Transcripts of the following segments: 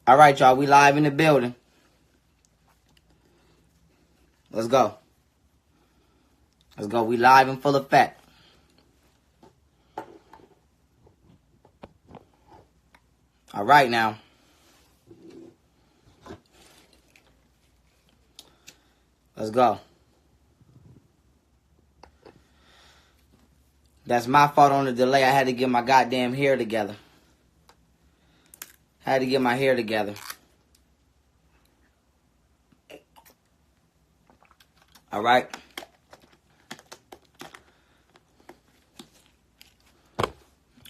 All right, y'all. We live in the building. Let's go. Let's go. We live in full effect. All right, now. Let's go. That's my fault on the delay. I had to get my goddamn hair together. Had to get my hair together. All right.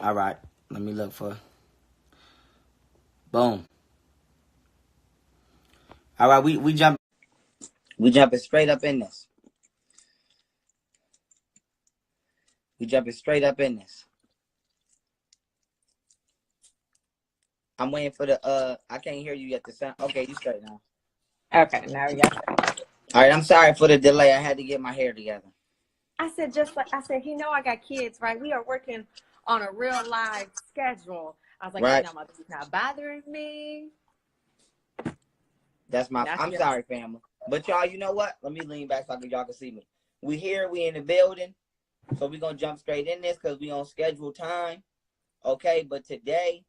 All right. Let me look for. Boom. All right. We jumping straight up in this. We jumping straight up in this. I'm waiting for the I can't hear you yet. The sound. Okay, you straight now. Okay, now we got that. All right, I'm sorry for the delay. I had to get my hair together. I said, I got kids, right? We are working on a real live schedule. I was like, right. No, my baby's not bothering me. I'm sorry, family. But y'all, you know what? Let me lean back so y'all can see me. We here, we in the building. So we're going to jump straight in this because we on scheduled time. Okay, but today,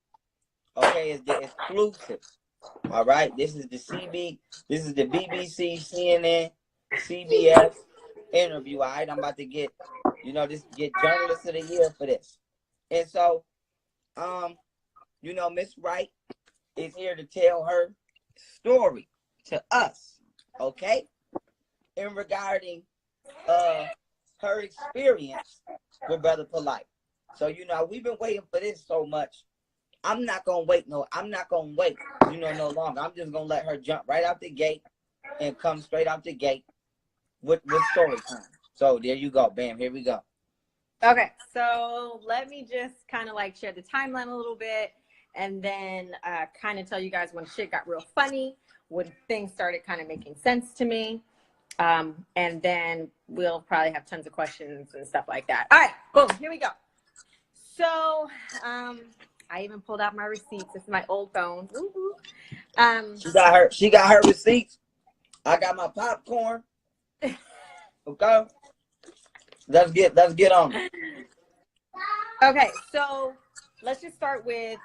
okay, is the exclusive. All right, this is the BBC, CNN, CBS interview. All right, I'm about to get Journalist of the Year for this. And so, Miss Wright is here to tell her story to us, okay, in regarding her experience with Brother Polite. So, we've been waiting for this so much. I'm not gonna wait no longer. I'm just gonna let her jump right out the gate and come straight out the gate with story time. So there you go. Bam, here we go. Okay, so let me just kind of share the timeline a little bit and then kind of tell you guys when shit got real funny, when things started kind of making sense to me. And then we'll probably have tons of questions and stuff like that. All right, boom, here we go. So, I even pulled out my receipts. This is my old phone. She got her receipts. I got my popcorn. Okay. Let's get on it. Okay, so let's just start with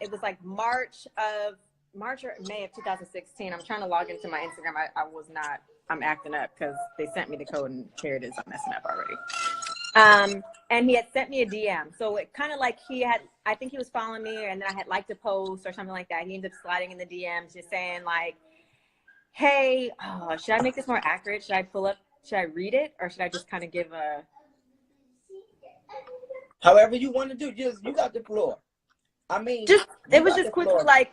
it was like March or May of 2016. I'm trying to log into my Instagram. I'm acting up because they sent me the code and here it is. I'm messing up already. And he had sent me a DM. So it kind of I think he was following me and then I had liked a post or something like that. He ended up sliding in the DMs just saying hey, should I make this more accurate? Should I read it? Or should I just kind of give a... However you want to do, you got the floor. I mean, it was just quickly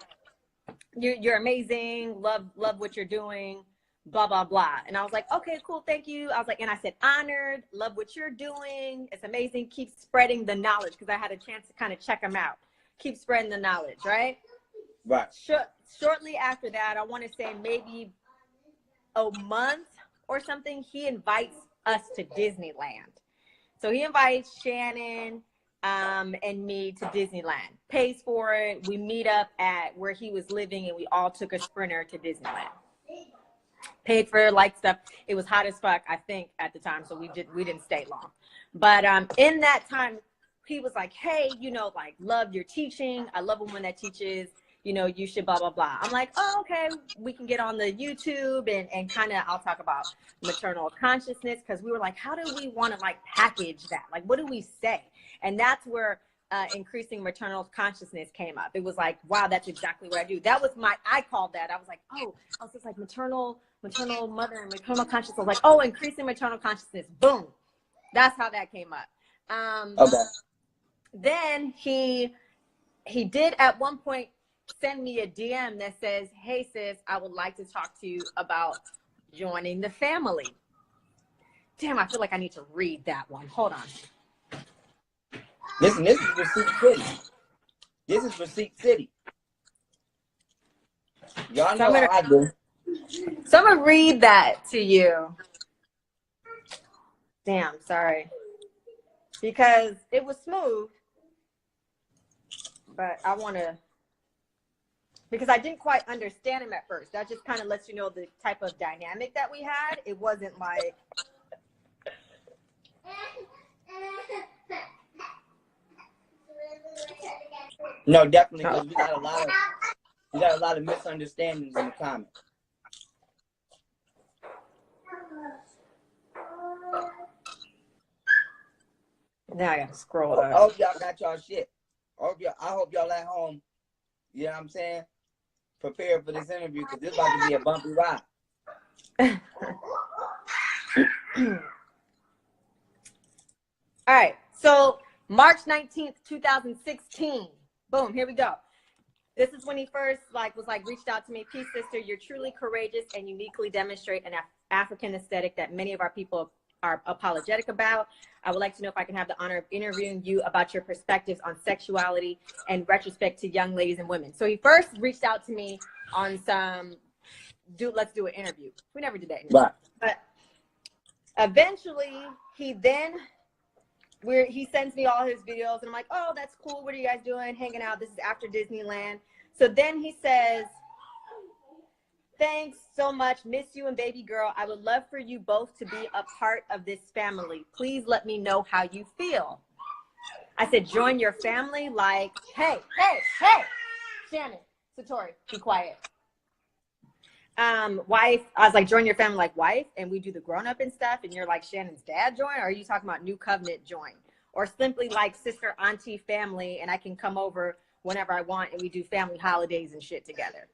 you're amazing, love what you're doing, blah, blah, blah. And I was like, okay, cool, thank you. I was like, and I said, honored, love what you're doing. It's amazing. Keep spreading the knowledge because I had a chance to kind of check him out. Keep spreading the knowledge, right? Right. Shortly after that, I want to say maybe a month or something, he invites us to Disneyland. So he invites Shannon and me to Disneyland, pays for it. We meet up at where he was living and we all took a Sprinter to Disneyland. Paid for stuff. It was hot as fuck, I think, at the time, so we didn't stay long. But in that time, he was like, hey, love your teaching. I love a woman that teaches, you should blah, blah, blah. I'm like, oh, okay, we can get on the YouTube and kind of, I'll talk about maternal consciousness because we were like, how do we want to package that? What do we say? And that's where increasing maternal consciousness came up. It was like, wow, that's exactly what I do. That was I called that. I was like, oh, I was just like maternal mother and maternal consciousness. I was like, oh, increasing maternal consciousness. Boom. That's how that came up. Okay. Then he did at one point send me a DM that says, hey sis, I would like to talk to you about joining the family. Damn, I feel like I need to read that one. Hold on. Listen, this is Receipt City. This is Receipt City. Y'all know how I do. So I'm going to read that to you. Damn, sorry. Because it was smooth. But I want to... because I didn't quite understand him at first. That just kind of lets you know the type of dynamic that we had. It wasn't like, no, definitely, because we got a lot of misunderstandings in the comments. Now I gotta scroll up. I hope y'all got y'all shit. I hope y'all at home, you know what I'm saying, prepared for this interview, because this about to be a bumpy ride. All right, so March 19th, 2016. Boom, here we go. This is when he first reached out to me. Peace, sister, you're truly courageous and uniquely demonstrate an African aesthetic that many of our people are apologetic about. I would like to know if I can have the honor of interviewing you about your perspectives on sexuality and retrospect to young ladies and women. So he first reached out to me on some, let's do an interview. We never did that interview. Right. But eventually he sends me all his videos and I'm like, oh, that's cool. What are you guys doing? Hanging out. This is after Disneyland. So then he says, thanks so much. Miss you and baby girl. I would love for you both to be a part of this family. Please let me know how you feel. I said, join your family. Like, hey, Shannon, Satori, be quiet. Wife, I was like, join your family, like wife, and we do the grown up and stuff. And you're like, Shannon's dad join? Or are you talking about new covenant join? Or simply like sister, auntie, family, and I can come over whenever I want and we do family holidays and shit together.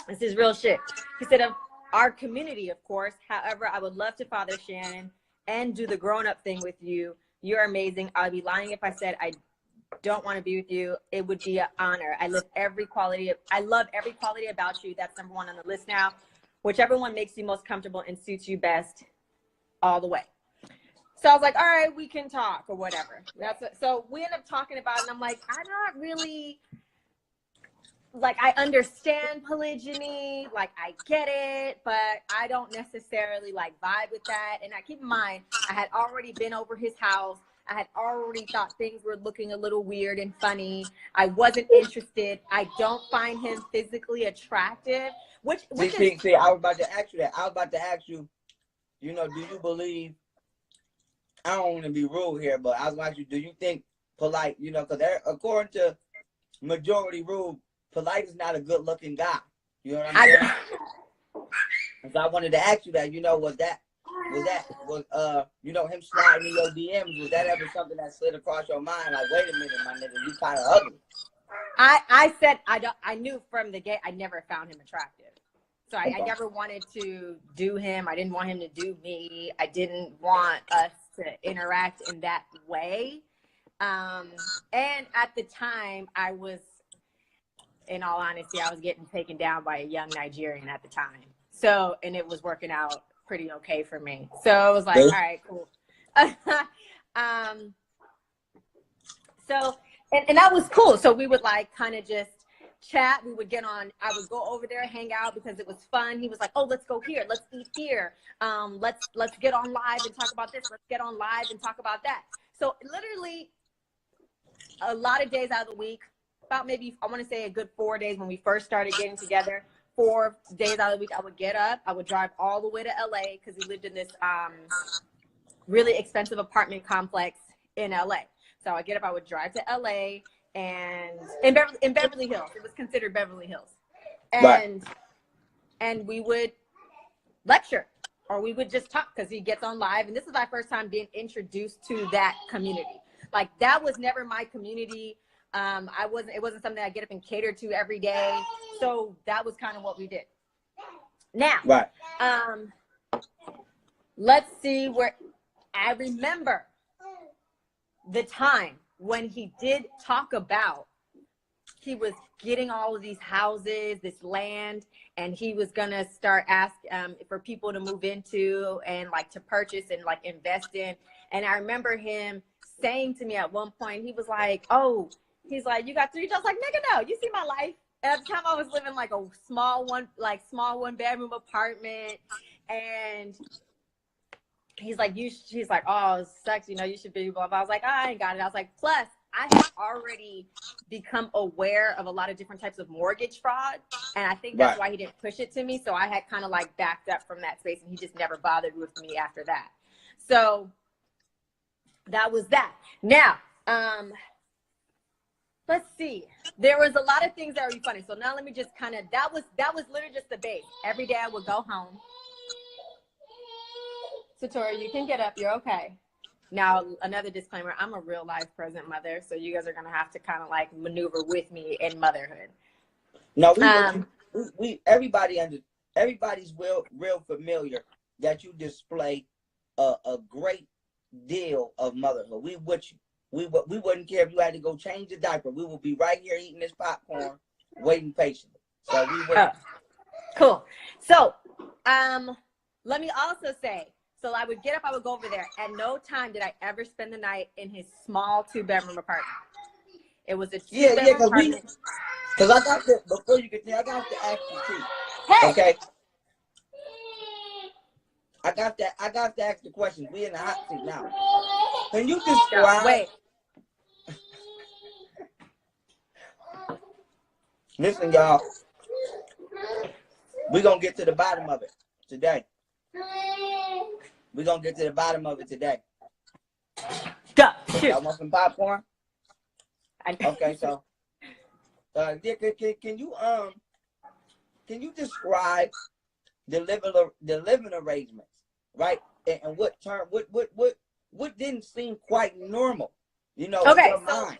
This is real shit. He said, of our community, of course. However, I would love to father Shannon and do the grown-up thing with you. You're amazing. I'd be lying if I said I don't want to be with you. It would be an honor. I love every quality about you. That's number one on the list now. Whichever one makes you most comfortable and suits you best, all the way. So I was like, all right, we can talk or whatever. So we end up talking about it, and I'm like, I'm not really, like, I understand polygyny, like, I get it, but I don't necessarily, like, vibe with that. And I keep in mind, I had already been over his house. I had already thought things were looking a little weird and funny. I wasn't interested. I don't find him physically attractive, which See, I was about to ask you that. I was about to ask you, you know, do you believe, I don't want to be rude here, but I was about to ask you, do you think Polite, you know, because according to majority rule, Polite is not a good looking guy. You know what I'm saying? So I wanted to ask you that, you know, was you know, him sliding in your DMs, was that ever something that slid across your mind? Like, wait a minute, my nigga, you kind of ugly. I said I knew from the get I never found him attractive. So I never wanted to do him. I didn't want him to do me. I didn't want us to interact in that way. And at the time, I was, in all honesty, I was getting taken down by a young Nigerian at the time. So, and it was working out pretty okay for me. So I was like, all right, cool. So, and that was cool. So we would like kind of just chat. We would get on, I would go over there, hang out because it was fun. He was like, oh, let's go here. Let's eat here. Let's get on live and talk about this. Let's get on live and talk about that. So literally a lot of days out of the week, about maybe, I want to say a good 4 days when we first started getting together, 4 days out of the week, I would get up, I would drive all the way to LA because we lived in this really expensive apartment complex in LA. So I would get up, I would drive to LA and in Beverly Hills. It was considered Beverly Hills. And we would lecture or we would just talk because he gets on live. And this is my first time being introduced to that community. Like that was never my community. It wasn't something I get up and cater to every day. So that was kind of what we did. Now, let's see where I remember the time when he did talk about he was getting all of these houses, this land, and he was gonna start asking for people to move into and like to purchase and like invest in. And I remember him saying to me at one point, he was like, oh, he's like, you got 3 jobs? Like, nigga, no, you see my life. And at the time I was living like a small one bedroom apartment. And he's like, he's like, oh, it sucks, you know, you should be blah, blah. I was like, I ain't got it. I was like, plus I had already become aware of a lot of different types of mortgage fraud. And I think that's why he didn't push it to me. So I had kind of like backed up from that space, and he just never bothered with me after that. So that was that. Now, let's see. There was a lot of things that were funny. So now let me just kind of, that was literally just the base. Every day I would go home. Satori, you can get up. You're okay. Now, another disclaimer, I'm a real life present mother, so you guys are going to have to kind of like maneuver with me in motherhood. No, everybody's real familiar that you display a great deal of motherhood. We wouldn't care if you had to go change the diaper. We will be right here eating this popcorn, waiting patiently. So we would. Oh, cool. So, let me also say, so I would get up, I would go over there. At no time did I ever spend the night in his small 2-bedroom apartment. It was a 2-bedroom apartment. Because I got to, before you continue, I got to ask you too. Hey. Okay. I got to ask the question. We in the hot seat now. Can you describe? Wait. Listen, y'all. We're gonna get to the bottom of it today. We're gonna get to the bottom of it today. Y'all want some popcorn? Okay, so can you describe the living arrangements, right? And what term what didn't seem quite normal, in your mind?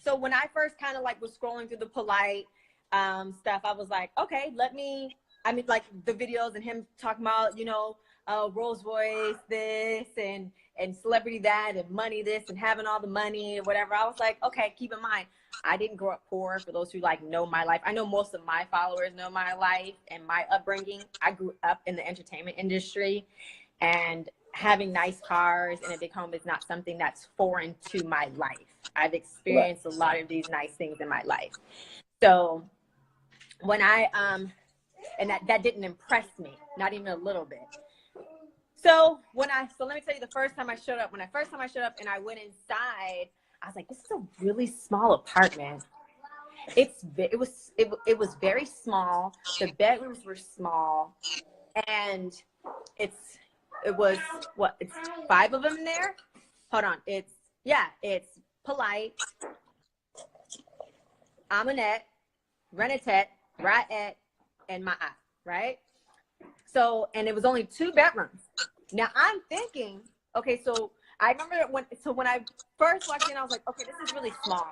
So when I first kind of like was scrolling through the polite stuff, I was like, okay, like the videos and him talking about, Rolls Royce this and celebrity that and money this and having all the money or whatever. I was like, okay, keep in mind, I didn't grow up poor. For those who like know my life, I know most of my followers know my life and my upbringing. I grew up in the entertainment industry, and having nice cars and a big home is not something that's foreign to my life. I've experienced a lot of these nice things in my life. So when and that didn't impress me, not even a little bit. So let me tell you the first time I showed up, and I went inside, I was like, this is a really small apartment. It was very small. The bedrooms were small, and it's 5 of them in there. Hold on. It's Polite, Aminette, Renatette, Ratette, and my aunt, right? So, and it was only 2 bedrooms. Now I'm thinking, okay, so I remember when I first walked in, I was like, okay, this is really small.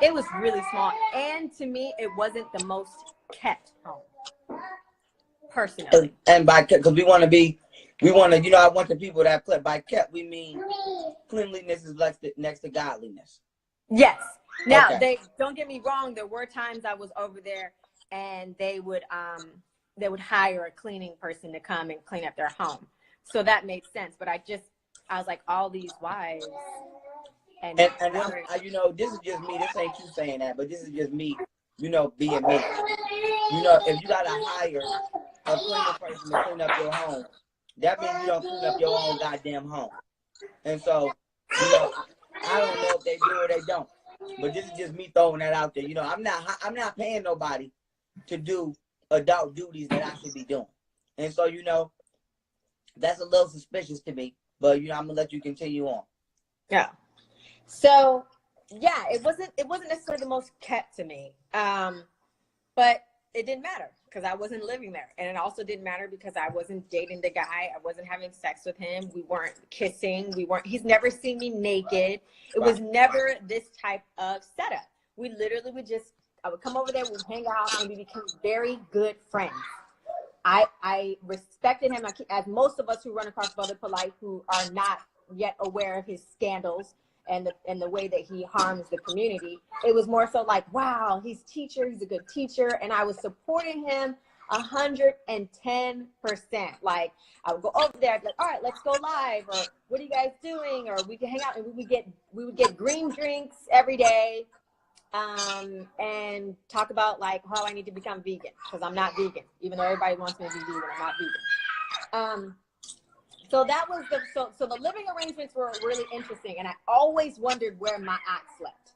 It was really small. And to me, it wasn't the most kept home, personally. And by kept, because I want the people that play by kept, we mean cleanliness is next to godliness. Yes. Now, don't get me wrong. There were times I was over there and they would hire a cleaning person to come and clean up their home. So that made sense. But I was like, all these wives. And this is just me. This ain't you saying that, but this is just me, being me. If you got to hire a cleaning person to clean up your home, that means you don't clean up your own goddamn home. And so, I don't know if they do or they don't. But this is just me throwing that out there. I'm not paying nobody to do adult duties that I should be doing. And so, that's a little suspicious to me. But I'm gonna let you continue on. Yeah. So yeah, it wasn't necessarily the most kept to me. But it didn't matter because I wasn't living there. And it also didn't matter because I wasn't dating the guy. I wasn't having sex with him. We weren't kissing. He's never seen me naked. It was never this type of setup. We literally I would come over there, we'd hang out, and we became very good friends. I respected him, as most of us who run across Brother Polite who are not yet aware of his scandals and the way that he harms the community. It was more so like, wow, he's a good teacher, and I was supporting him 110%. Like, I would go over there, I'd be like, all right, let's go live, or what are you guys doing? Or we could hang out, and we would get green drinks every day. And talk about like how I need to become vegan, because I'm not vegan, even though everybody wants me to be vegan. I'm not vegan. So that was so the living arrangements were really interesting, and I always wondered where my aunt slept.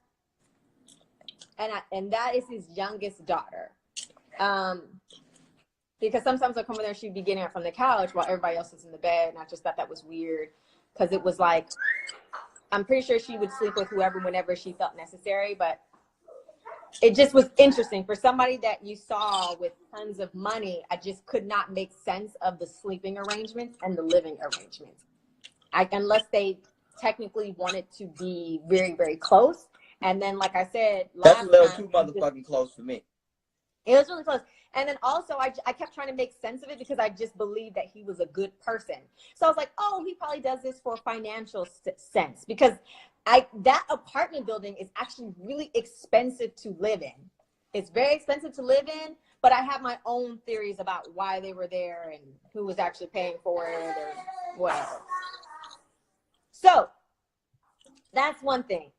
and that is his youngest daughter. Because sometimes I come in there, she'd be getting up from the couch while everybody else is in the bed, and I just thought that was weird, because it was like, I'm pretty sure she would sleep with whoever whenever she felt necessary, but it just was interesting for somebody that you saw with tons of money. I just could not make sense of the sleeping arrangements and the living arrangements, unless they technically wanted to be very, very close. And then, like I said, that's a little time, too motherfucking close for me. It was really close. And then also, I kept trying to make sense of it because I just believed that he was a good person. So I was like, oh, he probably does this for financial sense, because that apartment building is actually really expensive to live in. It's very expensive to live in, but I have my own theories about why they were there and who was actually paying for it or whatever. So that's one thing.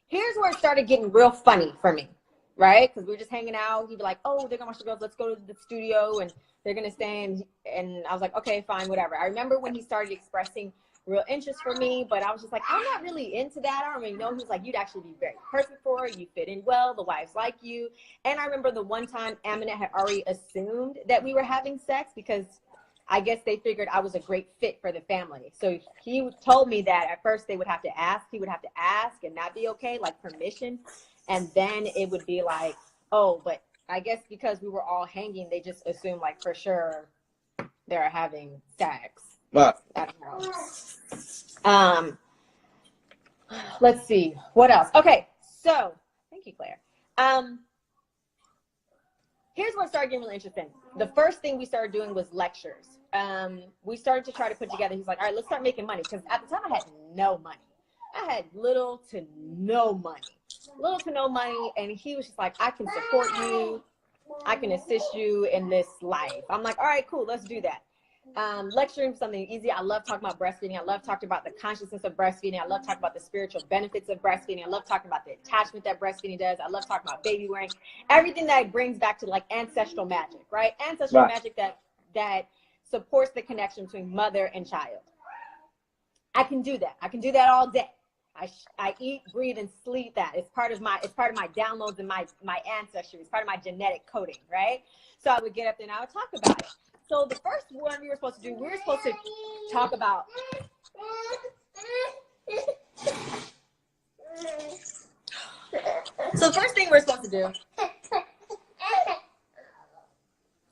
Here's where it started getting real funny for me. Right? Because we were just hanging out. He'd be like, oh, they're going to watch the girls. Let's go to the studio and they're going to stay. And I was like, okay, fine, whatever. I remember when he started expressing real interest for me, but I was just like, I'm not really into that. I don't really know. He was like, you'd actually be very perfect for her. You fit in well. The wives like you. And I remember the one time Aminette had already assumed that we were having sex, because I guess they figured I was a great fit for the family. So he told me that at first they would have to ask. He would have to ask and not be okay, like permission. And then it would be like, oh, but I guess because we were all hanging, they just assumed like for sure they're having sex. Right. I don't know. Let's see. What else? Okay. So thank you, Claire. Here's what started getting really interesting. The first thing we started doing was lectures. We started to try to put together, he's like, all right, let's start making money. Because at the time I had no money. I had little to no money. And he was just like, I can support you. I can assist you in this life. I'm like, all right, cool. Let's do that. Lecturing was something easy. I love talking about breastfeeding. I love talking about the consciousness of breastfeeding. I love talking about the spiritual benefits of breastfeeding. I love talking about the attachment that breastfeeding does. I love talking about baby wearing. Everything that brings back to like ancestral magic, right? Ancestral magic that supports the connection between mother and child. I can do that. I can do that all day. I eat, breathe, and sleep that. It's part of my downloads and my ancestry. It's part of my genetic coding, right? So I would get up there and I would talk about it. So the first one we were supposed to do, we were supposed to talk about. So the first thing we're supposed to do.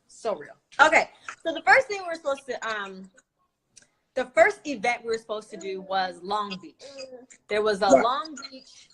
So real. Okay. So the first thing we're supposed to the first event we were supposed to do was Long Beach. There was a Long Beach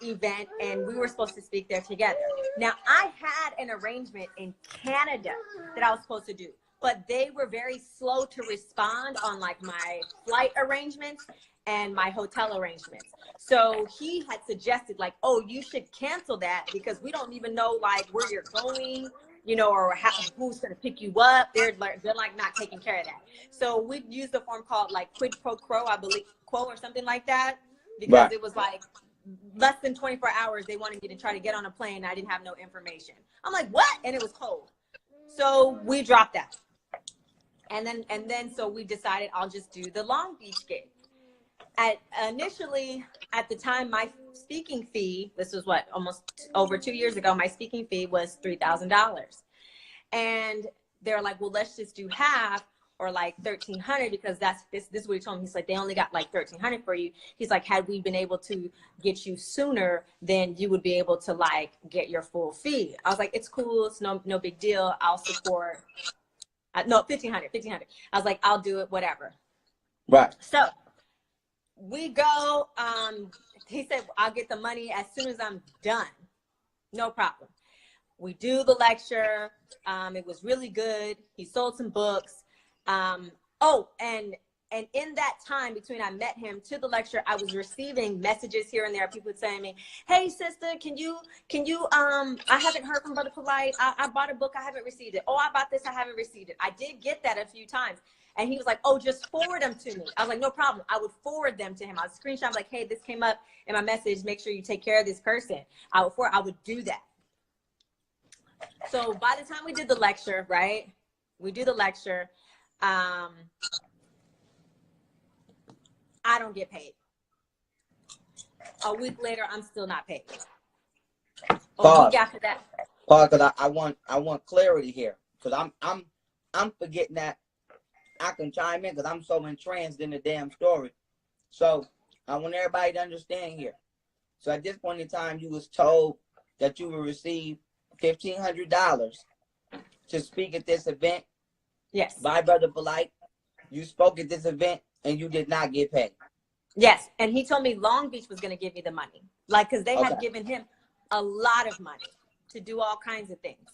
event, and we were supposed to speak there together. Now, I had an arrangement in Canada that I was supposed to do, but they were very slow to respond on like my flight arrangements and my hotel arrangements. So he had suggested like, oh, you should cancel that because we don't even know like where you're going, you know, or who's going to pick you up. They're like not taking care of that. So we used a form called like quid pro quo, I believe, quo or something like that, because it was like less than 24 hours. They wanted me to try to get on a plane. I didn't have no information. I'm like, what? And it was cold. So we dropped that. And then so we decided I'll just do the Long Beach gig. Initially, at the time, my speaking fee, this was what, almost over 2 years ago, my speaking fee was $3,000. And they're like, well, let's just do half or like $1,300 because this is what he told me. He's like, they only got like $1,300 for you. He's like, had we been able to get you sooner, then you would be able to like get your full fee. I was like, it's cool. It's no big deal. I'll support. No, $1,500. I was like, I'll do it, whatever. Right. So we go, he said, I'll get the money as soon as I'm done. No problem. We do the lecture. It was really good. He sold some books. And in that time between I met him to the lecture, I was receiving messages here and there. People saying to me, hey sister, can you, I haven't heard from Brother Polite. I bought a book. I haven't received it. Oh, I bought this. I haven't received it. I did get that a few times. And he was like, oh, just forward them to me. I was like, no problem. I would forward them to him. I would screenshot. I'm like, hey, this came up in my message. Make sure you take care of this person. I would do that. So by the time we did the lecture, right? We do the lecture. I don't get paid. A week later, I'm still not paid. Pause. A week after that. Pause, because I want clarity here. Because I'm forgetting that I can chime in because I'm so entranced in the damn story. So I want everybody to understand here. So at this point in time, you was told that you will receive $1,500 to speak at this event. Yes. By Brother Polight. You spoke at this event and you did not get paid. Yes. And he told me Long Beach was going to give me the money. Like, because they had given him a lot of money to do all kinds of things.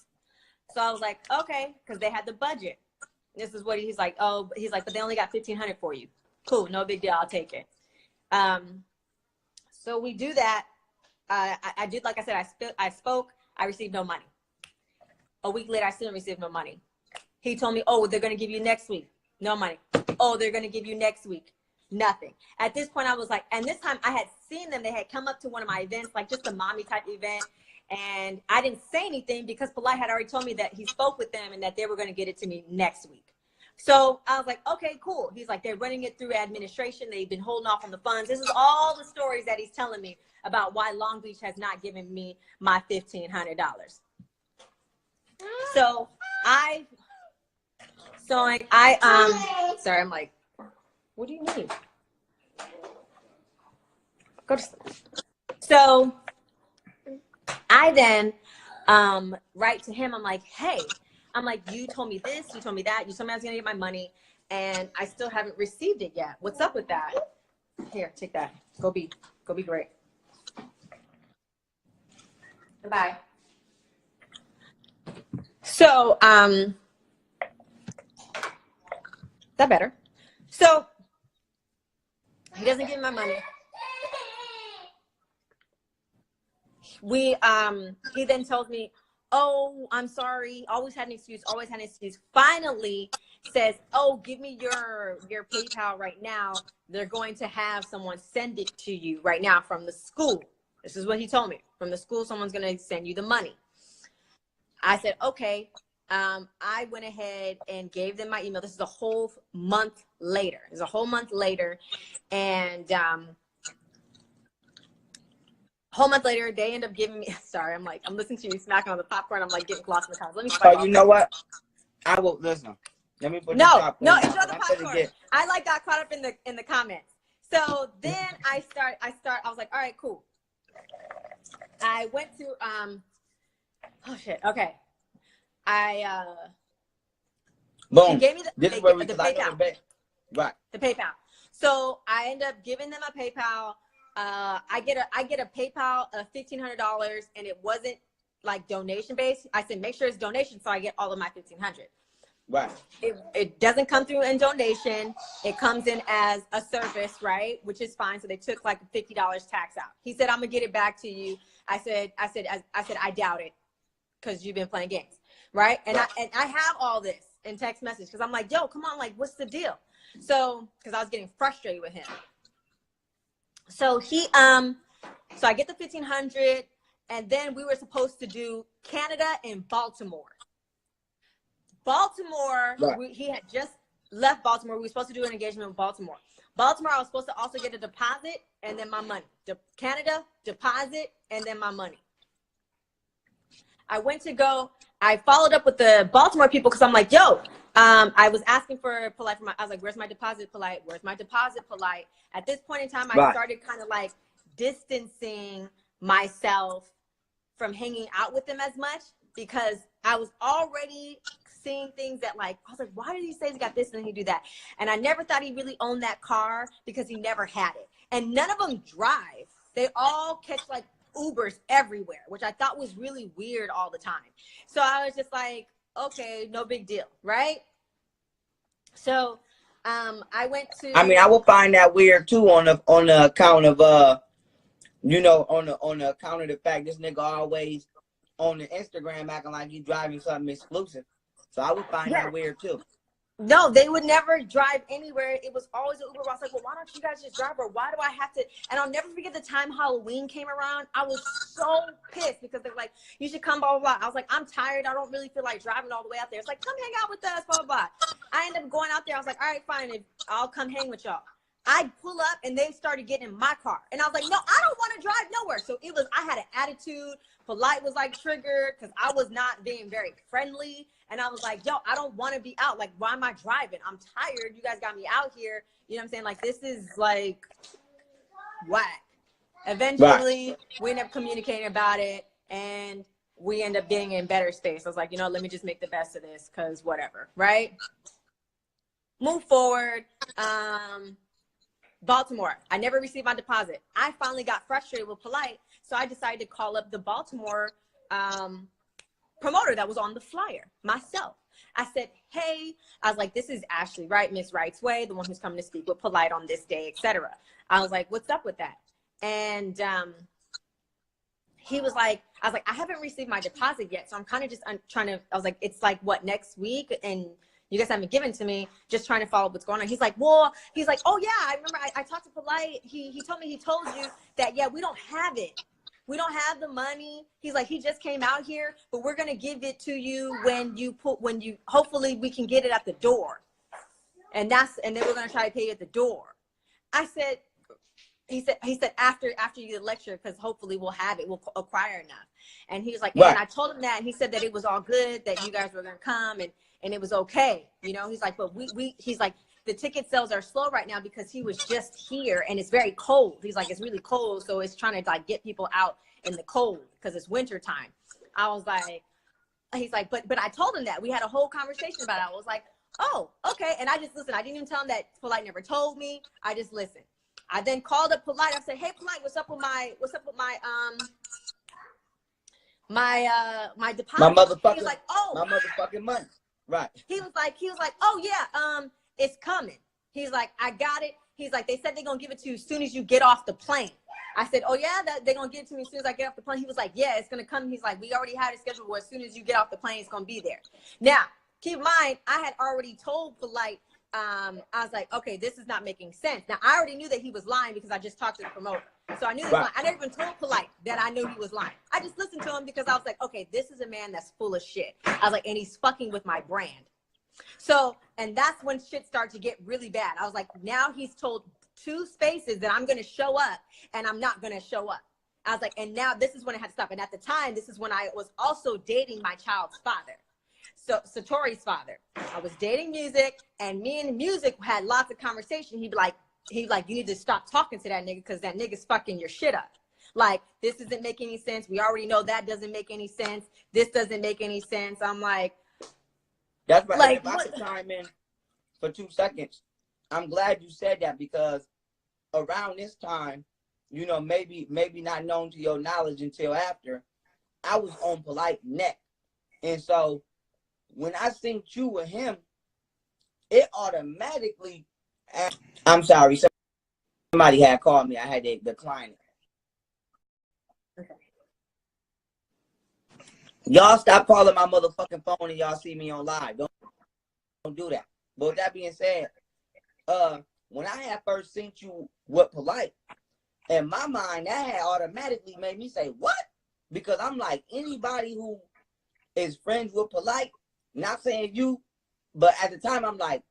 So I was like, okay, because they had the budget. This is what he's like. Oh, he's like, but they only got $1,500 for you. Cool, no big deal. I'll take it. So we do that. I did, like I said, I spoke. I received no money. A week later, I still didn't receive no money. He told me, oh, they're going to give you next week. No money. Oh, they're going to give you next week. Nothing. At this point, I was like, and this time I had seen them. They had come up to one of my events, like just a mommy type event. And I didn't say anything because Polight had already told me that he spoke with them and that they were going to get it to me next week. So I was like, okay, cool. He's like, they're running it through administration. They've been holding off on the funds. This is all the stories that he's telling me about why Long Beach has not given me my $1,500. So sorry, I'm like, what do you mean? Go to sleep. So I then write to him. I'm like, hey, you told me this, you told me that, you told me I was gonna get my money, and I still haven't received it yet. What's up with that? Here, take that. Go be great. Bye. So, is that better? So he doesn't give me my money. He then tells me, oh, I'm sorry. Always had an excuse. Finally says, oh, give me your PayPal right now. They're going to have someone send it to you right now from the school. This is what he told me. From the school, someone's going to send you the money. I said, okay. I went ahead and gave them my email. This is a whole month later. And whole month later, they end up giving me, sorry, I'm listening to you smacking on the popcorn. I'm like getting lost in the comments. Let me Oh, you know what? I will listen. Let me put no, popcorn enjoy the popcorn. I got caught up in the comments. So then I was like, all right, cool. I went to, oh shit, okay. Boom. He gave me the PayPal. Right. The PayPal. So I end up giving them a PayPal. I get a PayPal of $1,500, and it wasn't like donation based. I said, make sure it's donation so I get all of my $1,500. Right. It doesn't come through in donation. It comes in as a service, right? Which is fine. So they took like $50 tax out. He said, I'm gonna get it back to you. I said, I doubt it, because you've been playing games, right? And I have all this in text message because I'm like, yo, come on, like, what's the deal? So because I was getting frustrated with him. So so I get the $1,500, and then we were supposed to do Canada and Baltimore. Right. He had just left Baltimore. We were supposed to do an engagement with Baltimore. I was supposed to also get a deposit and then my money. Canada, deposit, and then my money. I followed up with the Baltimore people because I'm like, yo, I was asking for Polight I was like, where's my deposit, Polight? Where's my deposit, Polight? At this point in time, I started kind of like distancing myself from hanging out with them as much because I was already seeing things that I was like, why did he say he got this and then he do that? And I never thought he really owned that car because he never had it. And none of them drive. They all catch like Ubers everywhere, which I thought was really weird all the time. So I was just like, okay, no big deal, right? So I went to. I mean, I will find that weird too on the account of on the account of the fact this nigga always on the Instagram acting like he's driving something exclusive. So I would find that weird too. No, they would never drive anywhere. It was always an Uber. I was like, well, why don't you guys just drive? Or why do I have to? And I'll never forget the time Halloween came around. I was so pissed because they're like, you should come, blah, blah, blah. I was like, I'm tired. I don't really feel like driving all the way out there. It's like, come hang out with us, blah, blah, blah. I ended up going out there. I was like, all right, fine. I'll come hang with y'all. I'd pull up and they started getting in my car. And I was like, no, I don't want to drive nowhere. So it was, I had an attitude. Polite was like triggered because I was not being very friendly. And I was like, yo, I don't want to be out. Like, why am I driving? I'm tired. You guys got me out here. You know what I'm saying? Like, this is like whack. Eventually, we end up communicating about it and we end up getting in better space. I was like, you know, let me just make the best of this because whatever, right? Move forward. Baltimore, I never received my deposit. I finally got frustrated with Polite, so I decided to call up the Baltimore promoter that was on the flyer myself. I said, hey, I was like, this is Ashley, right? Miss Wright's Way, the one who's coming to speak with Polite on this day, etc. I was like, what's up with that? And he was like, I was like, I haven't received my deposit yet, so I'm kind of just trying to, I was like, it's like, what, next week? And you guys haven't given to me, just trying to follow what's going on. He's like, well, he's like, oh yeah, I remember I talked to Polite. He told me, he told you that, yeah, we don't have it. We don't have the money. He's like, he just came out here, but we're going to give it to you hopefully we can get it at the door. And then we're going to try to pay you at the door. I said, he said after you get the lecture, because hopefully we'll have it, we'll acquire enough. And he was like, right. And I told him that, and he said that it was all good, that you guys were going to come and it was okay. You know, he's like, but he's like, the ticket sales are slow right now because he was just here and it's very cold. He's like, it's really cold. So it's trying to like get people out in the cold because it's winter time. I was like, he's like, but I told him that. We had a whole conversation about it. I was like, oh, okay. And I just listened. I didn't even tell him that Polite never told me. I just listened. I then called up Polite. I said, hey, Polite, what's up with my deposit? My motherfucking, he's like, oh, my motherfucking money. Right. He was like, oh yeah, it's coming. He's like, I got it. He's like, they said they're gonna give it to you as soon as you get off the plane. I said, oh yeah, they're gonna give it to me as soon as I get off the plane. He was like, yeah, it's gonna come. He's like, we already had it scheduled where as soon as you get off the plane, it's gonna be there. Now, keep in mind, I had already told Polite, I was like, okay, this is not making sense. Now, I already knew that he was lying because I just talked to the promoter. So I knew he was lying. I never even told Polite that I knew he was lying. I just listened to him because I was like, okay, this is a man that's full of shit. I was like, and he's fucking with my brand. So, and that's when shit started to get really bad. I was like, now he's told 2 spaces that I'm going to show up and I'm not going to show up. I was like, and now this is when I had to stop. And at the time, this is when I was also dating my child's father. So Satori's father. I was dating Music, and me and Music had lots of conversation. He'd be like, you need to stop talking to that nigga because that nigga's fucking your shit up. Like, this doesn't make any sense. We already know that doesn't make any sense. This doesn't make any sense. I'm like, that's right. Like, if I could chime in for 2 seconds, I'm glad you said that because around this time, you know, maybe not known to your knowledge until after, I was on Polite neck. And so when I synced you with him, it automatically, I'm sorry, somebody had called me. I had to decline it. Okay. Y'all stop calling my motherfucking phone and y'all see me on live. Don't do that. But with that being said, when I had first synced you with Polite, in my mind, that had automatically made me say, what? Because I'm like, anybody who is friends with Polite, not saying you, but at the time, I'm like,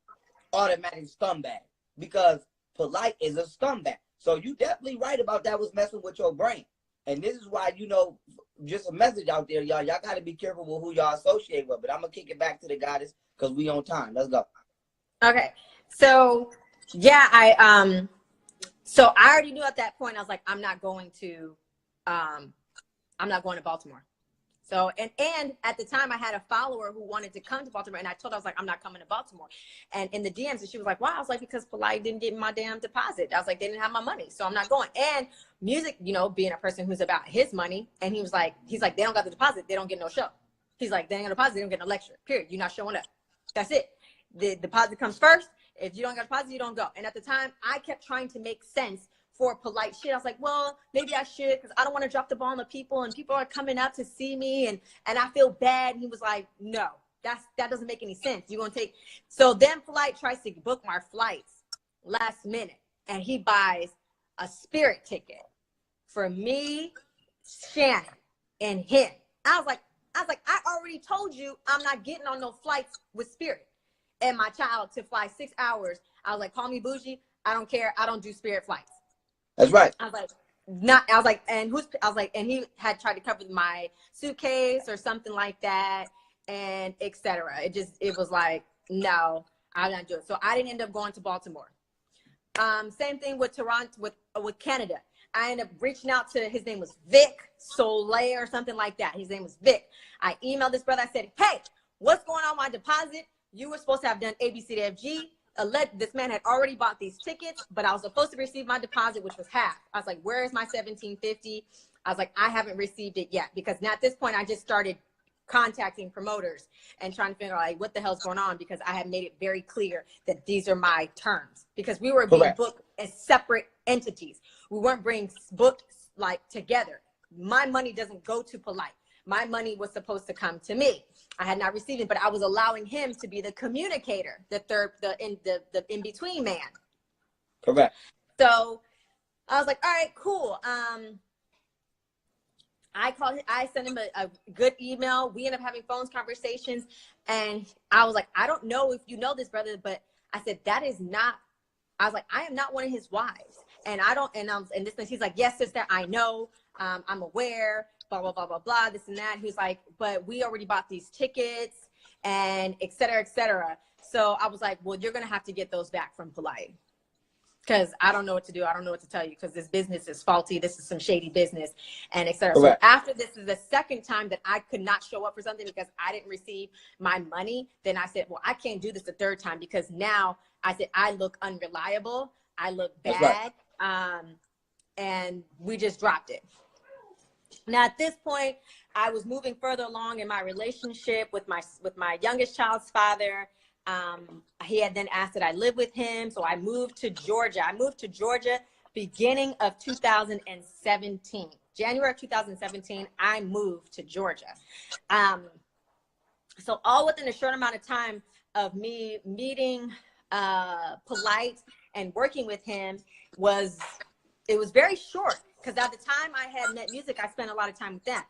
automatic scumbag. Because Polite is a scumbag. So you definitely right about that was messing with your brain. And this is why, you know, just a message out there, y'all. Y'all got to be careful with who y'all associate with. But I'm going to kick it back to the goddess because we on time. Let's go. Okay. So, yeah, I already knew at that point, I was like, I'm not going to Baltimore. So, and at the time I had a follower who wanted to come to Baltimore, and I told her, I was like, I'm not coming to Baltimore. And in the DMs, and she was like, wow. I was like, because Polite didn't get my damn deposit. I was like, they didn't have my money, so I'm not going. And Music, you know, being a person who's about his money, and he's like, they don't got the deposit, they don't get no show. He's like, they ain't got a deposit, they don't get no lecture, period. You're not showing up. That's it. The deposit comes first. If you don't got a deposit, you don't go. And at the time, I kept trying to make sense for Polite shit. I was like, well, maybe I should, because I don't want to drop the ball on the people, and people are coming out to see me, and I feel bad. And he was like, no, that doesn't make any sense. You're gonna take. So then Polite tries to book my flights last minute, and he buys a Spirit ticket for me, Shannon, and him. I was like, I already told you I'm not getting on no flights with Spirit and my child to fly 6 hours. I was like, call me bougie. I don't care. I don't do Spirit flights. That's right. I was like, not, I was like, and who's, I was like, and he had tried to cover my suitcase or something like that, and etc. It was like, no, I'm not doing it. So I didn't end up going to Baltimore. Same thing with Toronto, with Canada. I ended up reaching out to, his name was Vic Soleil or something like that. His name was Vic. I emailed this brother. I said, hey, what's going on with my deposit? You were supposed to have done A, B, C, D, F, G. This man had already bought these tickets, but I was supposed to receive my deposit, which was half. I was like, where is my $1,750? I was like, I haven't received it yet, because now at this point I just started contacting promoters and trying to figure out like what the hell's going on, because I had made it very clear that these are my terms, because we were being booked as separate entities. We weren't being booked like together. My money doesn't go to Polite. My money was supposed to come to me. I had not received it, but I was allowing him to be the communicator, the in-between man. Correct. So I was like, all right, cool. I called him, I sent him a good email. We ended up having phone conversations, and I was like, I don't know if you know this, brother, but I said, that is not, I was like, I am not one of his wives. And I don't, and this, he's like, yes, sister, I know, I'm aware, blah, blah, blah, blah, blah, this and that. He was like, but we already bought these tickets and et cetera, et cetera. So I was like, well, you're going to have to get those back from Polite, because I don't know what to do. I don't know what to tell you, because this business is faulty. This is some shady business, and et cetera. Correct. So after this is the second time that I could not show up for something because I didn't receive my money. Then I said, well, I can't do this the third time, because now I said, I look unreliable. I look bad. Right. And we just dropped it. Now, at this point, I was moving further along in my relationship with my youngest child's father. He had then asked that I live with him. So I moved to Georgia. I moved to Georgia beginning of 2017. January of 2017, I moved to Georgia. So all within a short amount of time of me meeting Polite and working with him it was very short, because at the time I had Met Music, I spent a lot of time with them.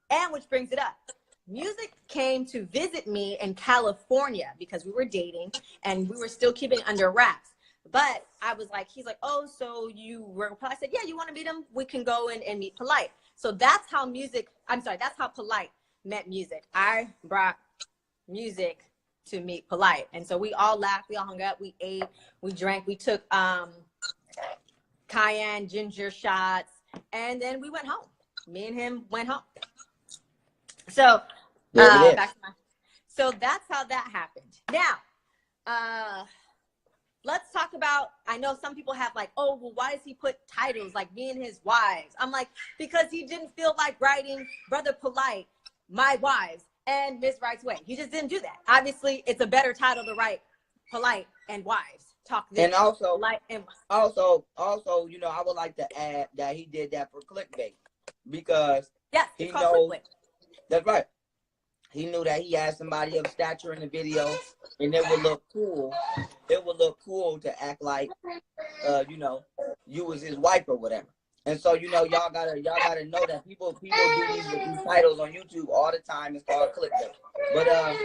And which brings it up. Music came to visit me in California, because we were dating and we were still keeping it under wraps. But I was like, he's like, oh, so you were, I said, yeah, you want to meet him? We can go and meet Polite. So that's how that's how Polite met Music. I brought Music to meet Polite. And so we all laughed, we all hung out, we ate, we drank, we took cayenne ginger shots, and then we went home. Me and him went home. So so that's how that happened. Now let's talk about, I know some people have like, oh, well, why does he put titles like me and his wives? I'm like, because he didn't feel like writing Brother Polite, My Wives, and Miss Wright's Way. He just didn't do that. Obviously it's a better title to write Polite and Wives. Talk this. And also, Polite and also, you know, I would like to add that he did that for clickbait, because yes, he knows. That's right. He knew that he had somebody of stature in the video, and it would look cool. It would look cool to act like, you know, you was his wife or whatever. And so, you know, y'all gotta know that people do these titles on YouTube all the time. It's called clickbait. But I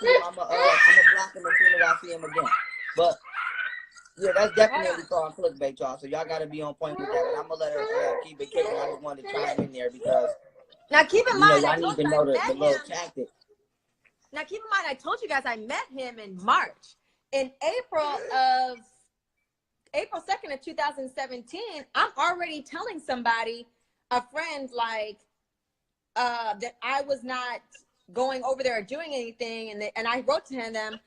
see him. I'm gonna block him as soon as I see him again. But yeah, that's definitely called clickbait, y'all. So y'all gotta be on point with that. And I'm gonna let her keep it kicking. I just wanted to chime in there, because now keep in mind, I need to know the little tactic. Now keep in mind, I told you guys I met him in March. In April 2nd of 2017, I'm already telling somebody, a friend, like that I was not going over there or doing anything, and I wrote to them,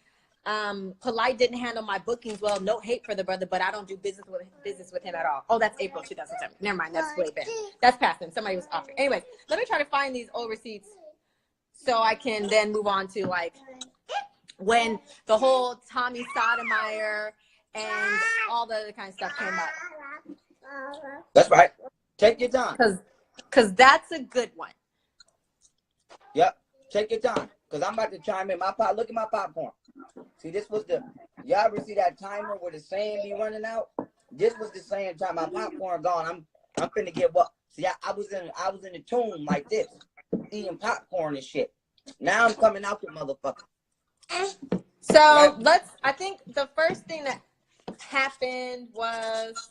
Polite didn't handle my bookings well. No hate for the brother, but I don't do business with him at all. Oh, that's April 2007. Never mind, that's way back. That's past him. Somebody was offering. Anyway, let me try to find these old receipts so I can then move on to like when the whole Tommy Sotomayor and all the other kind of stuff came up. That's right. Take your time. Because that's a good one. Yep. Take your time. Because I'm about to chime in. Look at my popcorn. See, this was y'all ever see that timer where the sand be running out? This was the same time. My popcorn gone. I'm finna get what? See, I was in the tomb like this, eating popcorn and shit. Now I'm coming out with motherfucker. So I think the first thing that happened was,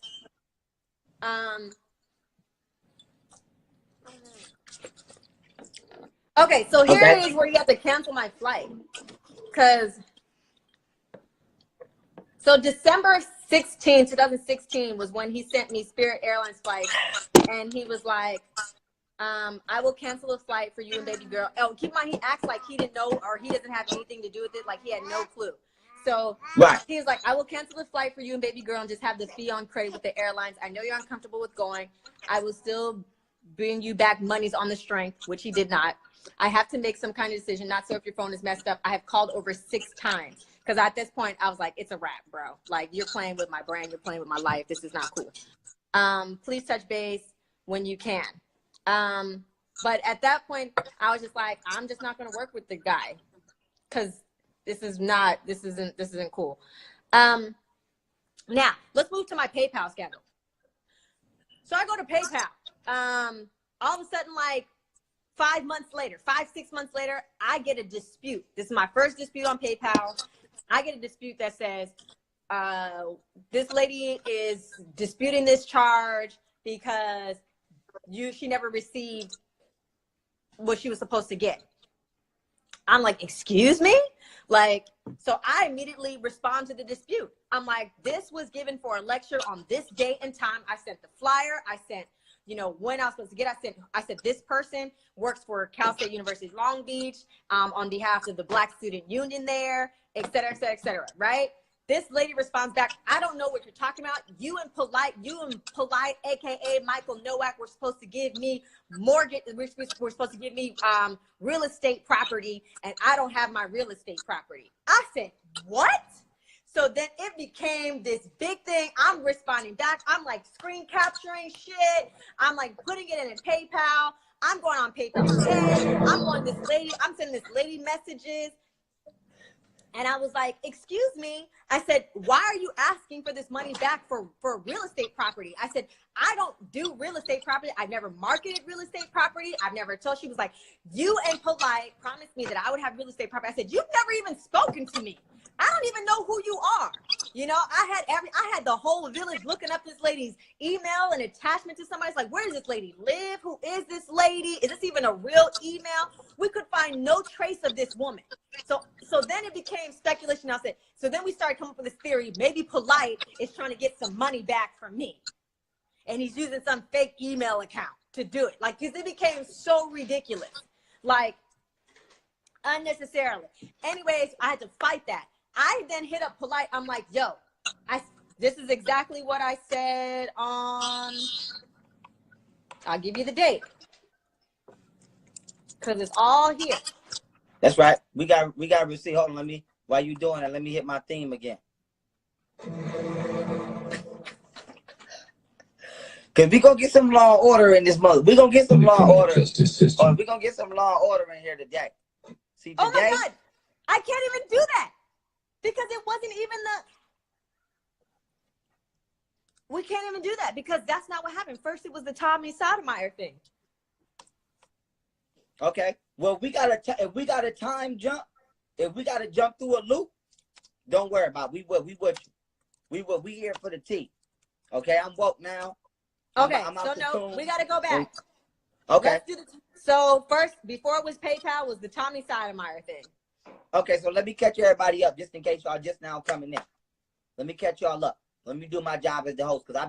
okay, so here Okay. is where you have to cancel my flight. So December 16, 2016 was when he sent me Spirit Airlines flight, and he was like, I will cancel a flight for you and baby girl. Oh, keep in mind, he acts like he didn't know, or he doesn't have anything to do with it, like he had no clue. So Right. he was like, I will cancel the flight for you and baby girl and just have the fee on credit with the airlines. I know you're uncomfortable with going. I will still bring you back monies on the strength, which he did not. I have to make some kind of decision, not so if your phone is messed up. I have called over 6 times. Because at this point, I was like, it's a wrap, bro. Like, you're playing with my brand. You're playing with my life. This is not cool. Please touch base when you can. But at that point, I was just like, I'm just not going to work with the guy. Because this isn't cool. Now, let's move to my PayPal scandal. So I go to PayPal. All of a sudden, like, 5 months later, 6 months later, I get a dispute. This is my first dispute on PayPal. I get a dispute that says, this lady is disputing this charge because she never received what she was supposed to get. I'm like, excuse me? Like, so I immediately respond to the dispute. I'm like, this was given for a lecture on this date and time. I sent the flyer. I sent, you know, when I was supposed to get, I said, this person works for Cal State University Long Beach on behalf of the Black Student Union there, et cetera, et cetera, et cetera, right? This lady responds back, I don't know what you're talking about. You and Polight, AKA Michael Nowak, were supposed to give me mortgage, we're supposed to give me real estate property, and I don't have my real estate property. I said, what? So then it became this big thing. I'm responding back. I'm like screen capturing shit. I'm like putting it in PayPal. I'm going on PayPal Pay. I'm going this lady. I'm sending this lady messages. And I was like, excuse me. I said, why are you asking for this money back for real estate property? I said, I don't do real estate property. I've never marketed real estate property. I've never told. She was like, you and Polight promised me that I would have real estate property. I said, you've never even spoken to me. I don't even know who you are. You know, I had the whole village looking up this lady's email and attachment to somebody's like, where does this lady live? Who is this lady? Is this even a real email? We could find no trace of this woman. So then it became speculation. I said, so then we started coming up with this theory. Maybe Polight is trying to get some money back from me. And he's using some fake email account to do it. Like, because it became so ridiculous. Like, unnecessarily. Anyways, I had to fight that. I then hit up Polight. I'm like, yo, this is exactly what I said on, I'll give you the date. Because it's all here. That's right. We got receipt. Hold on, while you doing that, let me hit my theme again. Cause we gonna get some law and order in this month. We gonna get some law and order. Or we gonna get some law and order in here today. See, today, oh my God, I can't even do that because it wasn't even we can't even do that because that's not what happened. First, it was the Tommy Sotomayor thing. Okay. Well, if we got a time jump, if we got to jump through a loop, don't worry about it. We here for the tea. Okay, I'm woke now. Okay, we got to go back. Okay. So first, before it was PayPal, was the Tommy Sotomayor thing. Okay, so let me catch everybody up just in case y'all just now coming in. Let me catch y'all up. Let me do my job as the host because I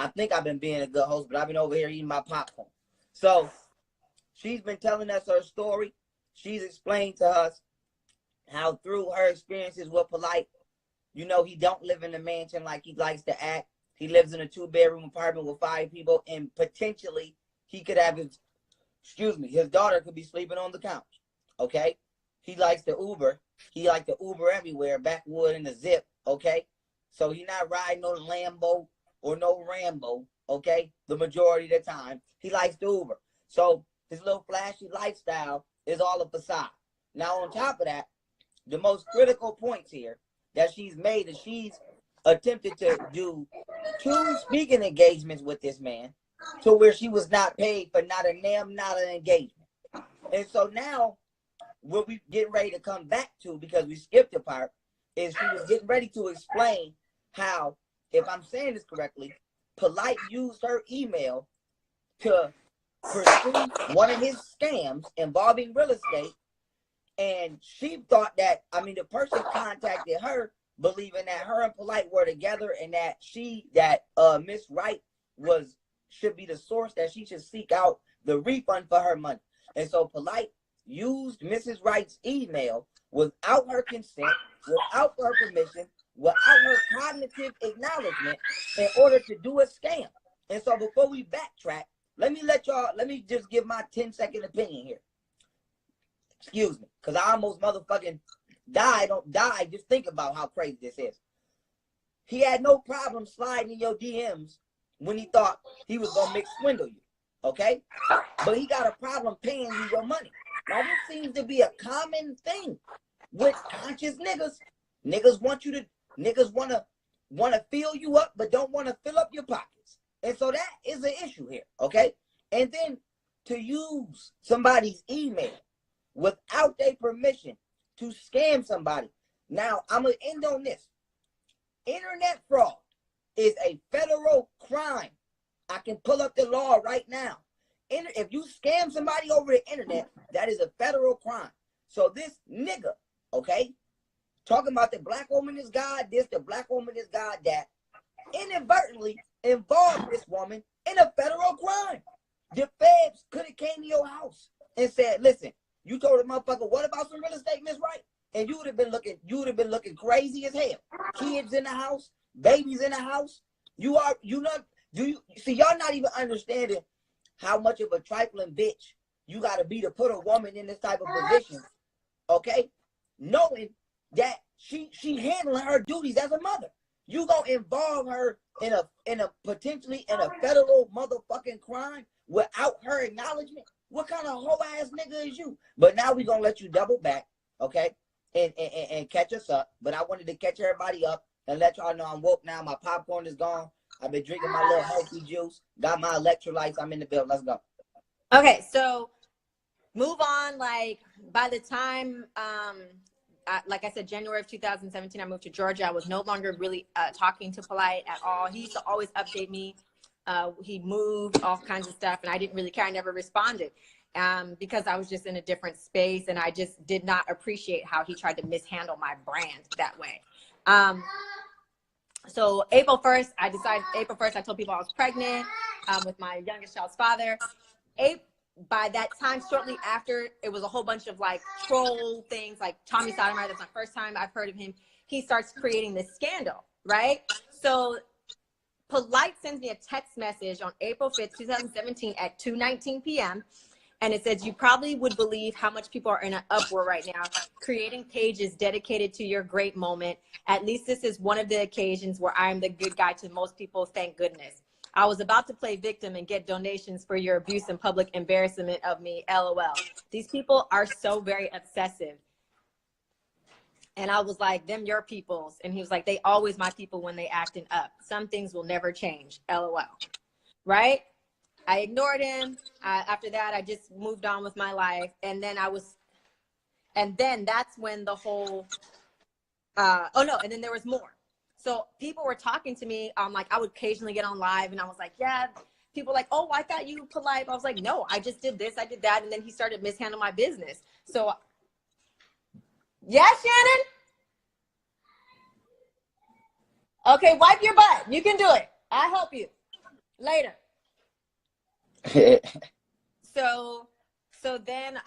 think I've been being a good host, but I've been over here eating my popcorn. So she's been telling us her story. She's explained to us how through her experiences with Polight, you know, he don't live in a mansion like he likes to act. He lives in a 2-bedroom apartment with 5 people, and potentially he could have his daughter could be sleeping on the couch. Okay? He likes to Uber. He likes to Uber everywhere, backwood in the zip. Okay? So he's not riding no Lambo or no Rambo. Okay? The majority of the time. He likes to Uber. So his little flashy lifestyle is all a facade. Now, on top of that, the most critical points here that she's made is she's attempted to do 2 speaking engagements with this man to where she was not paid for not an engagement. And so now what we getting ready to come back to, because we skipped the part, is she was getting ready to explain how, if I'm saying this correctly, Polite used her email to pursue one of his scams involving real estate. And she thought that, I mean, the person contacted her believing that her and Polite were together and that Miss Wright should be the source, that she should seek out the refund for her money. And so Polite used Mrs. Wright's email without her consent, without her permission, without her cognitive acknowledgement in order to do a scam. And so before we backtrack, let me just give my 10-second opinion here. Excuse me, because I almost motherfucking died just think about how crazy this is. He had no problem sliding in your DMs when he thought he was gonna swindle you, okay? But he got a problem paying you your money. Now, this seems to be a common thing with conscious niggas. Niggas wanna fill you up, but don't wanna fill up your pockets. And so that is an issue here, okay? And then to use somebody's email without their permission to scam somebody. Now, I'm gonna end on this. Internet fraud is a federal crime. I can pull up the law right now. If you scam somebody over the internet, that is a federal crime. So this nigga, okay, talking about the black woman is God, this, the black woman is God, that, inadvertently involved this woman in a federal crime. The feds could have came to your house and said, listen, you told a motherfucker, what about some real estate, Miss Wright? And you would have been looking crazy as hell. Kids in the house, babies in the house. Y'all not even understanding how much of a trifling bitch you gotta be to put a woman in this type of position, okay? Knowing that she handling her duties as a mother. You gonna involve her in a potentially in a federal motherfucking crime without her acknowledgement? What kind of hoe ass nigga is you? But now we gonna let you double back, okay? And catch us up. But I wanted to catch everybody up and let y'all know I'm woke now. My popcorn is gone. I've been drinking my little healthy juice. Got my electrolytes. I'm in the building. Let's go. Okay, so move on. Like by the time, like I said, January of 2017, I moved to Georgia. I was no longer really talking to Polite at all. He used to always update me. He moved, all kinds of stuff, and I didn't really care. I never responded because I was just in a different space, and I just did not appreciate how he tried to mishandle my brand that way. So April 1st, I told people I was pregnant with my youngest child's father. By that time, shortly after, it was a whole bunch of like troll things, like Tommy Sotomayor. That's my first time I've heard of him. He starts creating this scandal, right? So Polite sends me a text message on April 5th, 2017 at 2:19 p.m. And it says, you probably would believe how much people are in an uproar right now, creating pages dedicated to your great moment. At least this is one of the occasions where I'm the good guy to most people, thank goodness. I was about to play victim and get donations for your abuse and public embarrassment of me, LOL. These people are so very obsessive. And I was like, them your peoples. And he was like, they always my people when they acting up. Some things will never change, LOL. Right? I ignored him. After that, I just moved on with my life. And then that's when the whole, and then there was more. So people were talking to me. Like I would occasionally get on live and I was like, yeah, people like, oh, I thought you Polite. I was like, no, I just did this, I did that. And then he started mishandling my business. So yeah, Shannon? Okay, wipe your butt. You can do it. I'll help you later. So then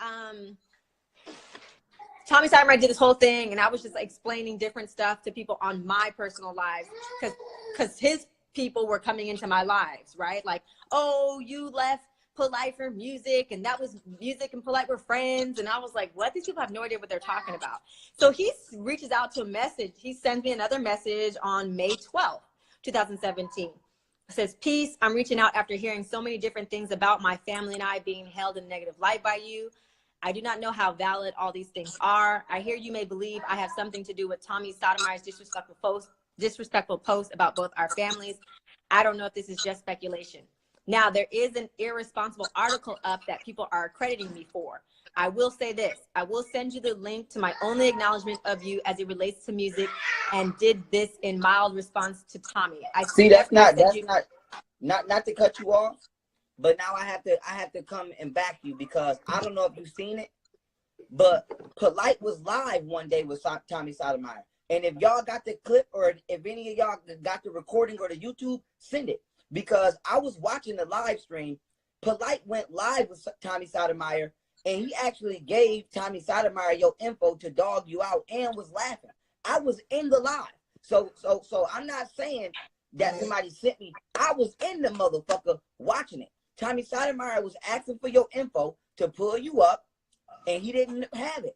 Tommy Sotomayor did this whole thing, and I was just explaining different stuff to people on my personal lives because his people were coming into my lives, right? Like, oh, you left Polite for music, and that was music and Polite were friends. And I was like, what? These people have no idea what they're talking about. So he reaches out to a message. He sends me another message on May 12th, 2017. It says, peace, I'm reaching out after hearing so many different things about my family and I being held in negative light by you. I do not know how valid all these things are. I hear you may believe I have something to do with Tommy Sotomayor's disrespectful post about both our families. I don't know if this is just speculation. Now, there is an irresponsible article up that people are crediting me for. I will say this. I will send you the link to my only acknowledgement of you as it relates to music, and did this in mild response to Tommy. I see, not to cut you off, but now I have to come and back you, because I don't know if you've seen it, but Polite was live one day with Tommy Sotomayor. And if y'all got the clip, or if any of y'all got the recording or the YouTube, send it. Because I was watching the live stream. Polite went live with Tommy Sotomayor, and he actually gave Tommy Sotomayor your info to dog you out and was laughing. I was in the live. So I'm not saying that somebody sent me. I was in the motherfucker watching it. Tommy Sotomayor was asking for your info to pull you up, and he didn't have it.